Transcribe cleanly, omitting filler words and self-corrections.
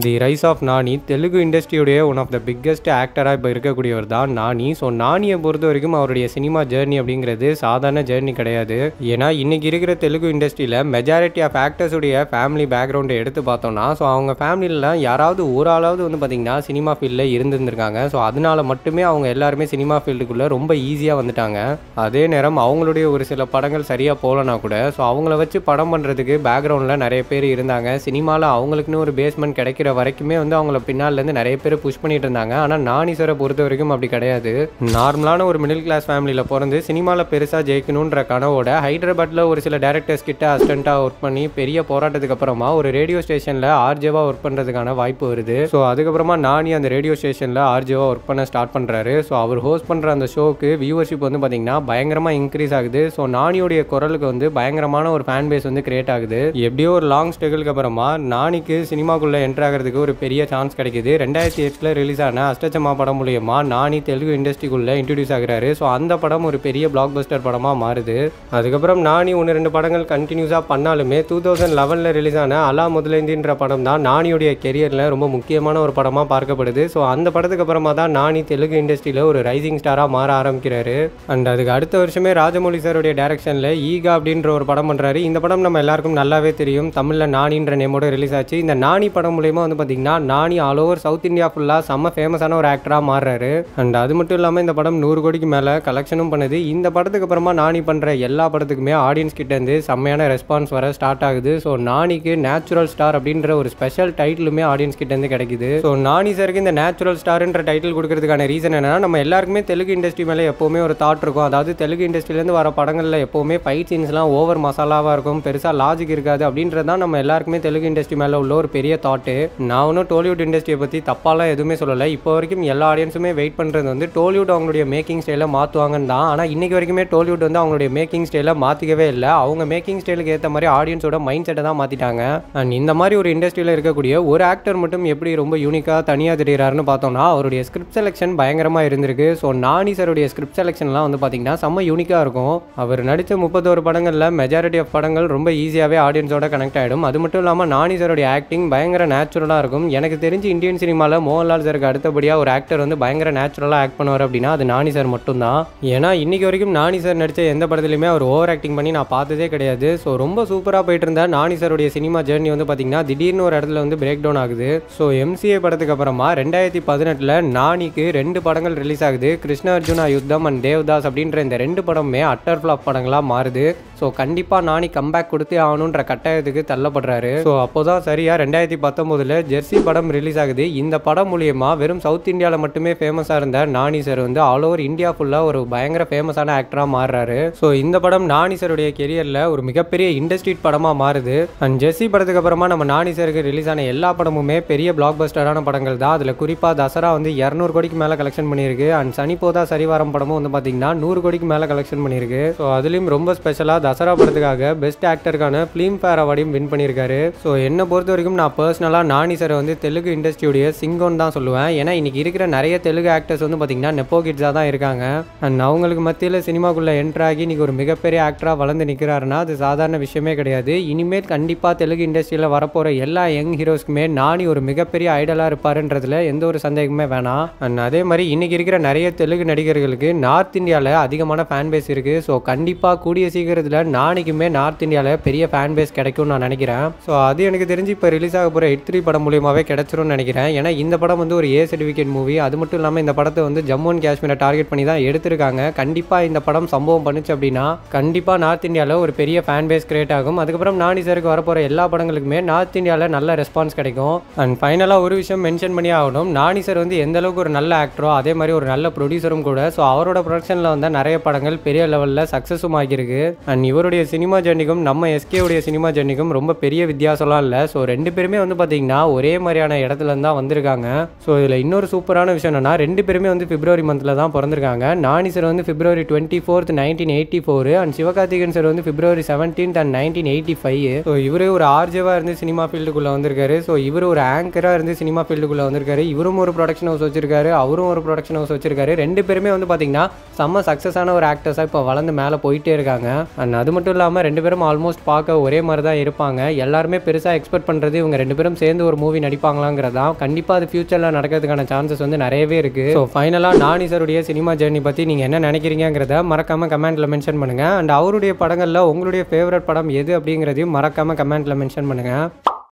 The rise of Nani Telugu இண்டஸ்ட்ரியுடைய one of the biggest ஆக்டராக இப்போ இருக்கக்கூடியவர் தான் நானி. ஸோ நானியை பொறுத்த வரைக்கும் அவருடைய சினிமா ஜேர்னி அப்படிங்கிறது சாதாரண ஜேர்னி கிடையாது. ஏன்னா இன்னைக்கு இருக்கிற தெலுங்கு இண்டஸ்ட்ரியில் மெஜாரிட்டி ஆஃப் ஆக்டர்ஸுடைய ஃபேமிலி பேக்ரவுண்டை எடுத்து பார்த்தோம்னா ஸோ அவங்க ஃபேமிலியில் யாராவது ஒரு ஆளாவது வந்து பார்த்திங்கன்னா சினிமா ஃபீல்டில் இருந்திருந்திருக்காங்க. ஸோ அதனால மட்டுமே அவங்க எல்லாருமே சினிமா ஃபீல்டுக்குள்ளே ரொம்ப ஈஸியாக வந்துட்டாங்க. அதே நேரம் அவங்களுடைய ஒரு சில படங்கள் சரியாக போகலனா கூட ஸோ அவங்கள வச்சு படம் பண்ணுறதுக்கு பேக்ரவுண்டில் நிறைய பேர் இருந்தாங்க. சினிமாவில் அவங்களுக்குன்னு ஒரு பேஸ்மெண்ட் கிடைக்கிற வரைக்குமே வந்து அவங்கள பின்னாலேருந்து நிறைய பேர் புஷ் பண்ணிட்டு இருந்தாங்க. ஆனால் நானி சாரை பொறுத்த வரைக்கும் அப்படி கிடையாது. நார்மலான ஒரு மிடில் கிளாஸ் ஃபேமிலியில் பிறந்து சினிமாவில் பெருசாக ஜெயிக்கணுன்ற கனவோட ஹைதராபாத்தில் ஒரு சில டேரக்டர்ஸ் கிட்ட அசிஸ்டண்ட்டாக ஒர்க் பண்ணி பெரிய போராட்டத்துக்கு அப்புறமா ஒரு ரேடியோ ஸ்டேஷனில் ஆர்ஜேவாக ஒர்க் பண்ணுறதுக்கான வாய்ப்பு வருது. ஸோ அதுக்கப்புறமா நானி அந்த ரேடியோ ஸ்டேஷனில் ஆர்ஜேவாக ஒர்க் பண்ண ஸ்டார்ட் பண்ணுறாரு. ஸோ அவர் ஹோஸ்ட் பண்ணுற அந்த ஷோக்கு வியூவர்ஷிப் வந்து பார்த்தீங்கன்னா பயங்கரமாக இன்க்ரீஸ் ஆகுது. ஸோ நானியோடைய குரலுக்கு வந்து பயங்கரமான ஒரு ஃபேன் பேஸ் வந்து கிரியேட் ஆகுது. எப்படியோ ஒரு லாங் ஸ்ட்ரகிளுக்கு அப்புறமா நானிக்கு சினிமாக்குள்ளே என்ட்ரு ஆகிறதுக்கு ஒரு பெரிய சான்ஸ் கிடைக்குது. 2008 ரிலீஸ் ஆன அஷ்டச்சம்மா படம் மூலியமா நானி தெலுங்கு இண்டஸ்ட்ரிக்குள்ளே இன்ட்ரடியூஸ் ஆகிறாரு. ஸோ அந்த படம் ஒரு பெரிய பிளாக் பஸ்டர் படமாக மாறுது. அதுக்கப்புறம் நானி 1-2 படங்கள் கண்டினியூஸாக பண்ணாலுமே 2011 ரிலீஸ் ஆன அலா முதலேந்தின்ற படம் தான் நானியோடைய கெரியரில் ரொம்ப முக்கியமான ஒரு படமாக பார்க்கப்படுது. ஸோ அந்த படத்துக்கு அப்புறமா தான் நானி தெலுங்கு இண்டஸ்ட்ரியில் ஒரு ரைசிங் ஸ்டாராக மாற ஆரம்பிக்கிறாரு. அண்ட் அதுக்கு அடுத்த வருஷமே ராஜமௌலி சாருடைய டைரக்ஷனில் ஈகா அப்படின்ற ஒரு படம் பண்ணுறாரு. இந்த படம் நம்ம எல்லாருக்கும் நல்லாவே தெரியும். தமிழில் நானின்ற நேமோட ரிலீஸ் ஆச்சு. இந்த நானி படம் மூலயமா வந்து பார்த்தீங்கன்னா நானி ஆல் ஓவர் சவுத் இந்தியா ஃபுல்லாக செம்ம ஃபேமஸான ஒரு ஆக்டராக மாறுறாரு. அண்ட் அது மட்டும் இல்லாமல் இந்த படம் 100 கோடிக்கு மேலே கலெக்ஷனும் பண்ணுது. இந்த படத்துக்கு அப்புறமா நானி பண்ணுற எல்லா படத்துக்குமே ஆடியன்ஸ் கிட்டேருந்து செம்மையான ரெஸ்பான்ஸ் வர ஸ்டார்ட் ஆகுது. ஸோ நானிக்கு நேச்சுரல் ஸ்டார் அப்படின்ற ஒரு ஸ்பெஷல் டைட்டிலுமே ஆடியன்ஸ் கிட்டேருந்து கிடைக்குது. ஸோ நானி சாருக்கு இந்த நேச்சுரல் ஸ்டார்ன்ற டைட்டில் கொடுக்கறதுக்கான ரீசன் என்னன்னா நம்ம எல்லாருக்குமே தெலுங்கு இண்டஸ்ட்ரி மேலே எப்போவுமே ஒரு தாட் இருக்கும். அதாவது தெலுங்கு இண்டஸ்ட்ரியிலேருந்து வர படங்களில் எப்போவுமே ஃபைட் சீன்ஸ்லாம் ஓவர் மசாலாவாக இருக்கும், பெருசாக லாஜிக் இருக்காது அப்படின்றது தான் நம்ம எல்லாருக்குமே தெலுங்கு இண்டஸ்ட்ரி மேலே உள்ள ஒரு பெரிய தாட்டு. நான் ஒன்றும் டோலிவுட் இண்டஸ்ட்ரியை பற்றி தப்பாலாம் எதுவுமே சொல்லலை. இப்போ வரைக்கும் எல்லா ஆடியன்ஸுமே வெயிட் பண்ணுறது வந்து டோலிவுட் அவங்களுடைய மேக்கிங் ஸ்டைலை மாற்றுவாங்கன்னு தான். ஆனால் இன்றைக்கி வரைக்குமே டோலிவுட் வந்து அவங்களுடைய மேக்கிங் ஸ்டைலை மாற்றிக்கவே இல்லை. அவங்க மேக்கிங் ஸ்டைலுக்கு ஏற்ற மாதிரி ஆடியன்ஸோட மைண்ட் செட்டை தான் மாற்றிட்டாங்க. அண்ட் இந்த மாதிரி ஒரு இண்டஸ்ட்ரியில் இருக்கக்கூடிய ஒரு ஆக்டர் மட்டும் எப்படி ரொம்ப யூனிக்காக தனியாக தெரிகிறாருன்னு பார்த்தோம்னா அவருடைய ஸ்கிரிப்ட் செலெக்ஷன் பயங்கரமாக இருந்திருக்கு. ஸோ நானி சாருடைய ஸ்கிரிப்ட் செலெக்ஷன்லாம் வந்து பார்த்தீங்கன்னா செம்ம யூனிக்காக இருக்கும். அவர் நடித்த 31 படங்களில் மெஜாரிட்டி ஆஃப் படங்கள் ரொம்ப ஈஸியாகவே ஆடியன்ஸோட கனெக்ட் ஆகிடும். அது மட்டும் இல்லாமல் நானி சாருடைய ஆக்டிங் பயங்கர நேச்சுரலாக இருக்கும். எனக்கு தெரிஞ்சு இந்தியன் சினிமாவில் மோகன்லால் சாருக்கு அடுத்தபடியாக ஒரு ஆக்டர் வந்து பயங்கர நேச்சுரலாக ஆக்ட் பண்ணுவார் அப்படின்னா அது நானி சார் மட்டும்தான். ஏன்னா இன்னைக்கு வரைக்கும் நானி சார் நடித்த எந்த படத்துலையுமே அவர் ஓவர் ஆக்டிங் பண்ணி நான் பார்த்ததே கிடையாது. ஸோ ரொம்ப சூப்பராக போயிட்டு இருந்த நானி சாருடைய சினிமா ஜேர்னி வந்து பார்த்தீங்கன்னா திடீர்னு ஒரு இடத்துல வந்து பிரேக் டவுன் ஆகுது. ஸோ எம்சிஏ படத்துக்கு அப்புறமா 2018 நானிக்கு 2 படங்கள் ரிலீஸ் ஆகுது. கிருஷ்ண அர்ஜுனா யுத்தம் அண்ட் தேவ்தாஸ் அப்படின்ற இந்த 2 படமுமே அட்டர் ஃப்ளாப் படங்களாக மாறுது. ஸோ கண்டிப்பாக நானி கம்பேக் கொடுத்தே ஆகணுன்ற கட்டாயத்துக்கு தள்ளப்படுறாரு. ஸோ அப்போதான் சரியாக 2019 ஜெர்சி படம் ரிலீஸ் ஆகுது. இந்த படம் மூலியமா வெறும் சவுத் இந்தியாவில் மட்டுமே ஃபேமஸாக இருந்த நானி சார் வந்து ஆல் ஓவர் இந்தியா ஃபுல்லாக ஒரு பயங்கர ஃபேமஸான ஆக்டராக மாறுறாரு. ஸோ இந்த படம் நானி சாருடைய கெரியரில் ஒரு மிகப்பெரிய இண்டஸ்ட்ரி படமாக மாறுது. அண்ட் ஜெர்சி படத்துக்கு அப்புறமா நம்ம நானி சாருக்கு ரிலீஸ் ஆன எல்லா படமுமே பெரிய பிளாக் பஸ்டரான படங்கள் தான். அதில் குறிப்பாக தசரா வந்து 200 கோடிக்கு மேலே கலெக்ஷன் பண்ணியிருக்கு. அண்ட் சனிப்போதா சரிவாரம் படமும் வந்து பார்த்தீங்கன்னா 100 கோடிக்கு மேலே கலெக்ஷன் பண்ணியிருக்கு. ஸோ அதுலேயும் ரொம்ப ஸ்பெஷலாக தசரா படத்துக்காக பெஸ்ட் ஆக்டருக்கான ஃபிலிம் ஃபேர் அவார்டையும் வின் பண்ணியிருக்காரு. ஸோ என்னை பொறுத்த வரைக்கும் நான் பர்சனலாக நானி சாரை வந்து தெலுங்கு இண்டஸ்ட்ரியுடைய சிங்கோன்னு தான் சொல்லுவேன். ஏன்னா இன்னைக்கு இருக்கிற நிறைய தெலுங்கு ஆக்டர்ஸ் வந்து பார்த்தீங்கன்னா நெப்போ கிட்ஸாக தான் இருக்காங்க. அண்ட் அவங்களுக்கு மத்தியில் சினிமாக்குள்ளே என்ட்ரு ஆகி இன்னைக்கு ஒரு மிகப்பெரிய ஆக்டராக வளர்ந்து நிற்கிறாருன்னா அது சாதாரண விஷயமே கிடையாது. இனிமேல் கண்டிப்பாக தெலுங்கு இண்டஸ்ட்ரியில் வரப்போகிற எல்லா யங் ஹீரோஸ்க்குமே நானி ஒரு மிகப்பெரிய ஐடலாக இருப்பாருன்றதுல எந்த ஒரு சந்தேகமே வேணாம். அண்ட் அதே மாதிரி இன்னைக்கு இருக்கிற நிறைய தெலுங்கு நடிகர்களுக்கு நார்த் இந்தியாவில் அதிகமான ஃபேன் பேஸ் இருக்குது. ஸோ கண்டிப்பாக கூடிய சீக்கிரத்தில் நானிக்குமே நார்த் இந்தியாவில் பெரிய ஃபேன் பேஸ் கிடைக்கும்னு நான் நினைக்கிறேன். ஸோ அது எனக்கு தெரிஞ்சு இப்போ ரிலீஸ் ஆக போகிற ஹிட் 3 படம் மூலியமாகவே கிடைச்சிரும்னு நினைக்கிறேன். ஏன்னா இந்த படம் வந்து ஒரு ஏ சர்டிஃபிகேட் மூவி. அது மட்டும் இல்லாமல் இந்த படத்தை வந்து ஜம்மு அண்ட் காஷ்மீரை டார்கெட் பண்ணி தான் எடுத்திருக்காங்க. கண்டிப்பாக இந்த படம் சம்பவம் பண்ணுச்சு அப்படின்னா கண்டிப்பாக நார்த் இந்தியாவில் ஒரு பெரிய ஃபேன் பேஸ் கிரியேட் ஆகும். அதுக்கப்புறம் நானி சாருக்கு வரப்போகிற எல்லா படங்களுக்குமே நார்த் இந்தியாவில் நல்ல ரெஸ்பான்ஸ் கிடைக்கும். அண்ட் ஃபைனலாக ஒரு விஷயம் மென்ஷன் பண்ணி ஆகணும். நானி சார் வந்து எந்த அளவுக்கு ஒரு நல்ல ஆக்டரோ அதே மாதிரி ஒரு நல்ல ப்ரொடியூசரும் கூட. ஸோ அவரோட ப்ரொடக்ஷனில் வந்து நிறைய படங்கள் பெரிய லெவலில் சக்ஸஸும் ஆகியிருக்கு. அண்ட் இவருடைய சினிமா ஜர்னிக்கும் நம்ம எஸ்கேவுடைய சினிமா ஜர்னிக்கும் ரொம்ப பெரிய வித்தியாசம்லாம் இல்லை. ஸோ 2 பேருமே வந்து பார்த்தீங்கன்னா ஒரே மாதிரியான இடத்துல தான் வந்திருக்காங்க. ஸோ இதில் இன்னொரு சூப்பரான விஷயம் என்னன்னா 2 பேருமே வந்து பிப்ரவரி மந்தில் தான் பிறந்திருக்காங்க. நானி சார் வந்து February 24, 1984 அண்ட் சிவகார்த்திகேயன் சார் வந்து February 17 and 1985. ஸோ இவரே ஒரு ஆர்ஜேவாக இருந்து சினிமா ஃபீல்டுக்குள்ளே வந்திருக்காரு. ஸோ இவர் ஒரு ஆங்கராக இருந்து சினிமா ஃபீல்டுக்குள்ளே வந்திருக்காரு. இவரும் ஒரு ப்ரொடக்ஷன் ஹவுஸ் வச்சிருக்காரு, அவரும் ஒரு ப்ரொடக்ஷன் ஹவுஸ் வச்சிருக்காரு. 2 பேருமே வந்து பார்த்தீங்கன்னா செம்ம சக்ஸஸான ஒரு ஆக்டர்ஸாக இப்போ வளர்ந்து மேலே போயிட்டே இருக்காங்க. அண்ட் அது மட்டும் இல்லாமல் 2 பேரும் ஆல்மோஸ்ட் பார்க்க ஒரே மாதிரி தான் இருப்பாங்க. எல்லாருமே பெருசாக எக்ஸ்பெக்ட் பண்ணுறது இவங்க 2 பேரும் சேர்ந்து சேர்ந்து ஒரு மூவி நடிப்பாங்களாங்கிறதா. கண்டிப்பாக அது ஃபியூச்சரில் நடக்கிறதுக்கான சான்சஸ் வந்து நிறையவே இருக்குது. ஸோ ஃபைனலாக நானி சாருடைய சினிமா ஜேர்னி பற்றி நீங்கள் என்ன நினைக்கிறீங்கிறத மறக்காமல் கமெண்ட்டில் மென்ஷன் பண்ணுங்கள். அண்ட் அவருடைய படங்களில் உங்களுடைய ஃபேவரட் படம் எது அப்படிங்கிறதையும் மறக்காமல் கமெண்ட்டில் மென்ஷன் பண்ணுங்கள்.